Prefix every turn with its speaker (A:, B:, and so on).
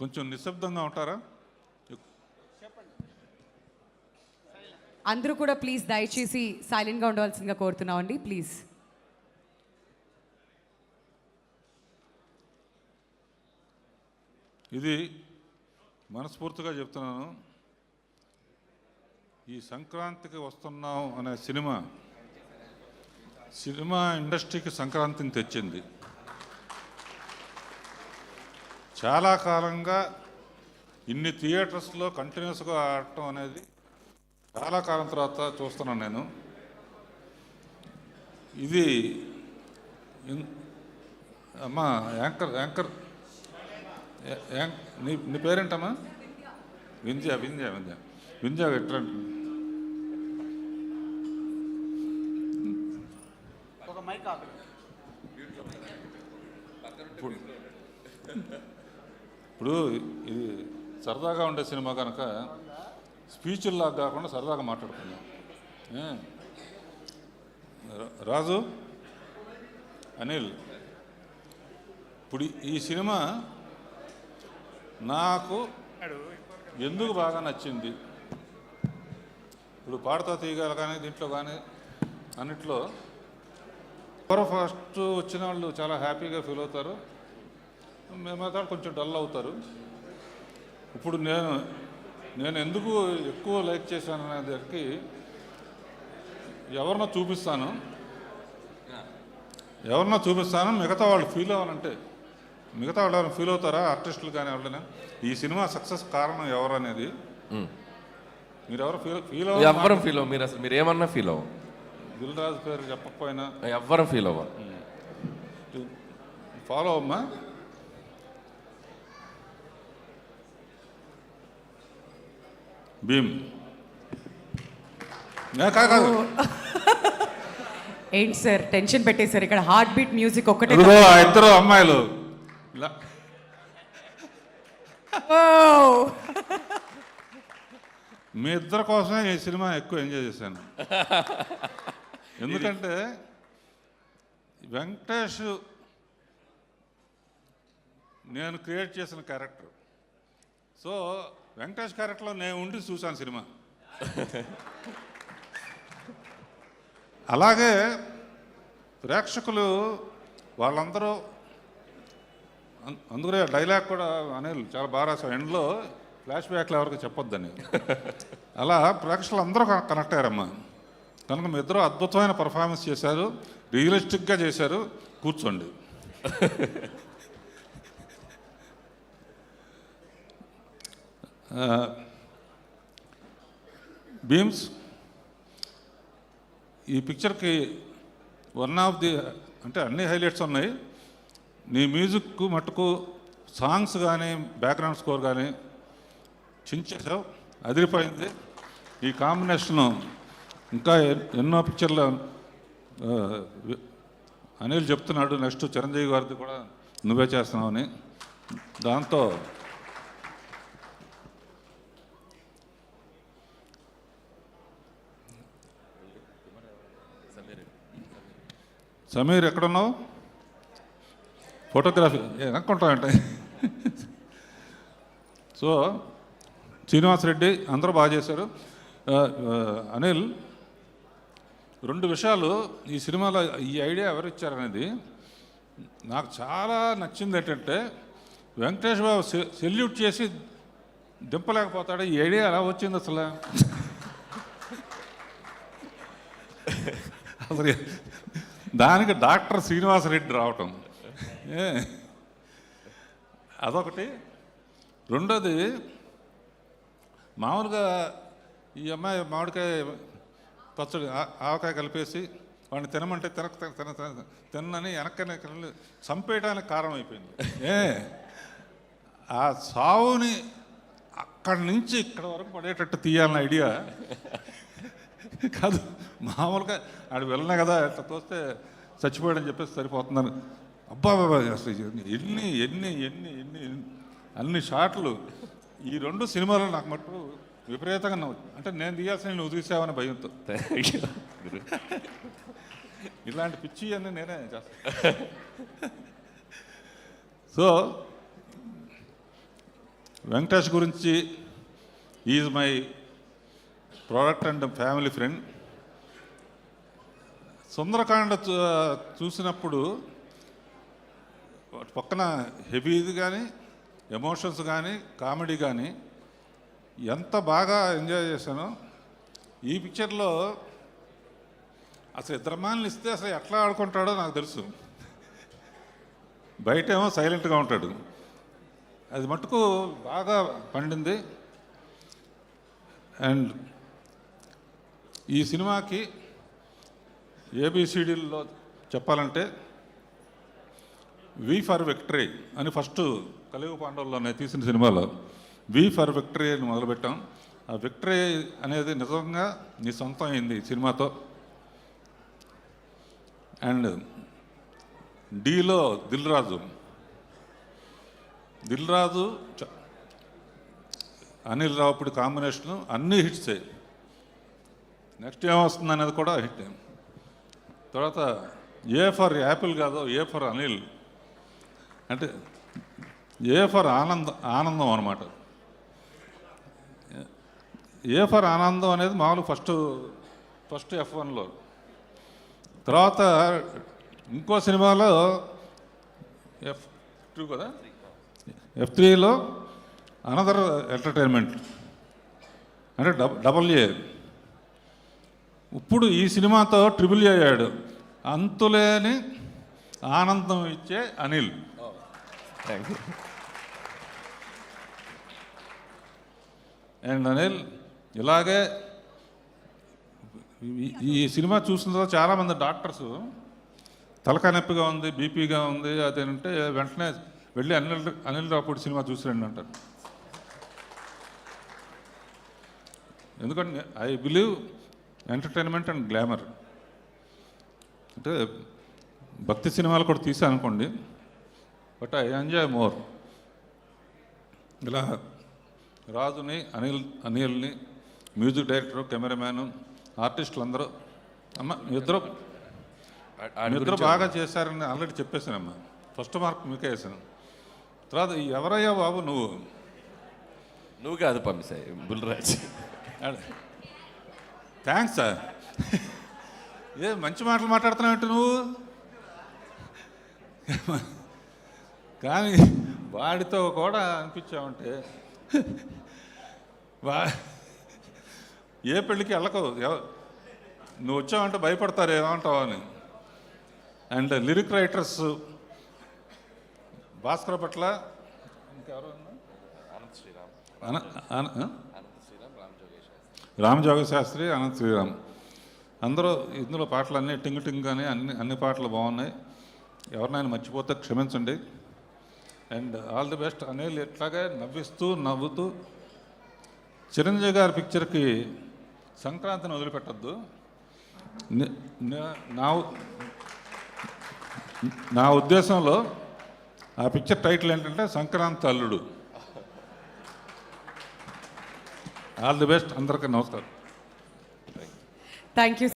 A: కొంచెం నిశ్శబ్దంగా ఉంటారా?
B: అందరూ కూడా ప్లీజ్ దయచేసి సైలెంట్గా ఉండవలసిందిగా కోరుతున్నామండి ప్లీజ్.
A: ఇది మనస్ఫూర్తిగా చెప్తున్నాను. ఈ సంక్రాంతికి వస్తున్నాం అనే సినిమా ఇండస్ట్రీకి సంక్రాంతిని తెచ్చింది. చాలా కాలంగా ఇన్ని థియేటర్స్లో కంటిన్యూస్గా ఆడటం అనేది చాలా కాలం తర్వాత చూస్తున్నాను నేను. ఇది అమ్మా యాంకర్ నీ పేరేంటమ్మా? వింధ్య ఎట్లా ఇప్పుడు ఇది సరదాగా ఉండే సినిమా కనుక స్పీచ్ల్లాగా కాకుండా సరదాగా మాట్లాడుకుందాం. రాజు, అనిల్, ఇప్పుడు ఈ సినిమా నాకు ఎందుకు బాగా నచ్చింది? ఇప్పుడు పాడతా తీయగల కానీ దీంట్లో కానీ అన్నిట్లో ఎవరో ఫస్ట్ వచ్చిన వాళ్ళు చాలా హ్యాపీగా ఫీల్ అవుతారు, మిగతా కొంచెం డల్ అవుతారు. ఇప్పుడు నేను ఎందుకు ఎక్కువ లైక్ చేశాను అనే దానికి ఎవరినో చూపిస్తాను, మిగతా వాళ్ళు ఫీల్ అవ్వాలంటే మిగతా వాళ్ళు ఎవరైనా ఫీల్ అవుతారా? ఆర్టిస్టులు కానీ ఎవరైనా ఈ సినిమా సక్సెస్ కారణం ఎవరు అనేది మీరు ఎవరు ఫీల్
C: ఎవ్వరం ఫీల్ అవ్వ. మీరు ఏమన్నా ఫీల్ అవ్వ.
A: దిల్ రాజు పేరు చెప్పకపోయినా
C: ఎవ్వరం ఫీల్ అవ్వ.
A: ఫాలో అమ్మా. భీమ్ కాదు
B: ఏంటి సార్ టెన్షన్ పెట్టేశారు? ఇక్కడ హార్ట్ బీట్ మ్యూజిక్ ఒక్కటే.
A: ఇద్దరు అమ్మాయిలు ఇలా మీ ఇద్దరి కోసమే ఈ సినిమా ఎక్కువ ఎంజాయ్ చేశాను. ఎందుకంటే వెంకటేష్ నేను క్రియేట్ చేసిన క్యారెక్టర్. సో వెంకటేష్ క్యారెక్టర్లో నేను ఉండి చూశాను సినిమా. అలాగే ప్రేక్షకులు వాళ్ళందరూ అందుకనే డైలాగ్ కూడా అనిల్ చాలా బాగా రాశారు. ఎండ్లో ఫ్లాష్ బ్యాక్లు ఎవరికి చెప్పొద్దని. అలా ప్రేక్షకులు అందరూ కనెక్ట్ అయ్యారమ్మా. కనుక మీ ఇద్దరు అద్భుతమైన పర్ఫార్మెన్స్ చేశారు, రియలిస్టిక్గా చేశారు. కూర్చోండి. భీమ్స్, ఈ పిక్చర్కి వన్ ఆఫ్ ది అంటే అన్ని హైలైట్స్ ఉన్నాయి. నీ మ్యూజిక్ మట్టుకు సాంగ్స్ కానీ బ్యాక్గ్రౌండ్ స్కోర్ కానీ చించేసావు, అదిరిపోయింది. ఈ కాంబినేషను ఇంకా ఎన్నో పిక్చర్లు అనిల్ చెప్తున్నాడు, నెక్స్ట్ చిరంజీవి గారిది కూడా నువ్వే చేస్తున్నావని. దాంతో సమీర్ ఎక్కడున్నావు? ఫోటోగ్రఫీ అనుకుంటామంటే. సో శ్రీనివాసరెడ్డి అందరూ బాగా చేశారు. అనిల్, రెండు విషయాలు ఈ సినిమాలో ఈ ఐడియా ఎవరు ఇచ్చారనేది నాకు చాలా నచ్చింది. ఏంటంటే వెంకటేష్ బాబు సెల్యూట్ చేసి దింపలేకపోతాడు. ఈ ఐడియా ఎలా వచ్చింది అసలు? అసలు దానికి డాక్టర్ శ్రీనివాసరెడ్డి రావటం అదొకటి. రెండోది, మామూలుగా ఈ అమ్మాయి మామిడికాయ పచ్చడి ఆవకాయ కలిపేసి వాడిని తినమంటే తినని వెనక్కనే చంపేయడానికి కారణం అయిపోయింది. ఆ సావుని అక్కడి నుంచి ఇక్కడ వరకు పడేటట్టు తీయాలన్న ఐడియా కాదు. మామూలుగా ఆడు వెళ్ళినా కదా అట్లా తోస్తే చచ్చిపోయాడని చెప్పేసి సరిపోతుందని. అబ్బా అసలు ఎన్ని ఎన్ని ఎన్ని ఎన్ని అన్ని షాట్లు ఈ రెండు సినిమాలు నాకు మటుకు విపరీతంగా నవ్వు. అంటే నేను తీయాల్సిన నువ్వు తీసావని భయంతో. ఇలాంటి పిచ్చి అన్నీ నేనే చేస్తాను. సో వెంకటేష్ గురించి is my product and family friend. Sundarakanda చూసినప్పుడు పక్కన హెవీది కానీ ఎమోషన్స్ కానీ కామెడీ కానీ ఎంత బాగా ఎంజాయ్ చేశానో ఈ పిక్చర్లో అసలు ఇద్దరు అమ్మాయిలను ఇస్తే అసలు ఎట్లా ఆడుకుంటాడో నాకు తెలుసు. బయటేమో సైలెంట్గా ఉంటాడు. అది మటుకు బాగా పండింది. అండ్ ఈ సినిమాకి ఏబిసిడీల్లో చెప్పాలంటే వి ఫర్ విక్టరీ అని ఫస్ట్ కలియుగ పాండవుల్లోనే తీసిన సినిమాలో వి ఫర్ విక్టరీ అని మొదలుపెట్టాం. ఆ విక్టరీ అనేది నిజంగా నీ సొంతం అయింది ఈ సినిమాతో. అండ్ డీలో దిల్ రాజు అనిల్ రావుపూడి కాంబినేషను అన్నీ హిట్సే. నెక్స్ట్ ఏమొస్తుంది అనేది కూడా హిట్. తర్వాత ఏ ఫర్ యాపిల్ కాదు, ఏ ఫర్ అనిల్ అంటే ఏ ఫర్ ఆనందం అనమాట. ఏ ఫర్ ఆనందం అనేది మామూలు ఫస్ట్ F1లో. తర్వాత ఇంకో సినిమాలో F2 కదా, F3లో అనదర్ ఎంటర్టైన్మెంట్ అంటే డబల్ ఏ. ఇప్పుడు ఈ సినిమాతో ట్రిపుల్ ఏ అయ్యాడు. అంతులేని ఆనందం ఇచ్చే Anil.
C: Thank you.
A: And Anil ఇలాగే ఈ సినిమా చూసిన తర్వాత చాలామంది డాక్టర్స్ తలకాయ నొప్పిగా ఉంది, బీపీగా ఉంది అదేంటే వెంటనే వెళ్ళి అనిల్ రావుపూడి సినిమా చూసిరండి అంటారు. ఎందుకంటే I believe entertainment and glamour. అంటే భక్తి సినిమాలు కూడా తీసాను అనుకోండి, బట్ ఐ ఎంజాయ్ మోర్. ఇలా రాజుని అనిల్ని మ్యూజిక్ డైరెక్టరు, కెమెరామ్యాను, ఆర్టిస్టులు అందరూ మీ ఇద్దరు బాగా చేశారని ఆల్రెడీ చెప్పేశానమ్మా. ఫస్ట్ మార్క్ మీకే వేసాను. తర్వాత ఎవరయ్యా బాబు
C: నువ్వు కాదు పంపిసాయి బుల్రాజ్.
A: Thanks sir. ఏ మంచి మాటలు మాట్లాడుతున్నావు నువ్వు. కానీ వాడితో కూడా అనిపించావంటే ఏ పెళ్ళికి వెళ్ళకు, నువ్వు వచ్చావంటే భయపడతారు ఏమంటావు అని. అండ్ లిరిక్ రైటర్స్ భాస్కర్ పట్ల ఇంకెవరు రామ్ జోగ శాస్త్రి, అనంత్ శ్రీరామ్ అందరూ ఇందులో పాటలు అన్నీ టింగ్ కానీ అన్ని పాటలు బాగున్నాయి. ఎవరినైనా మర్చిపోతే క్షమించండి. And all the best. Anil ఎట్లాగే నవ్వుతూ చిరంజీవి గారి పిక్చర్కి సంక్రాంతిని వదిలిపెట్టద్దు. నా ఉద్దేశంలో ఆ పిక్చర్ టైటిల్ ఏంటంటే సంక్రాంతి అల్లుడు. All the best. అందరికీ నమస్కారం.
B: Thank you.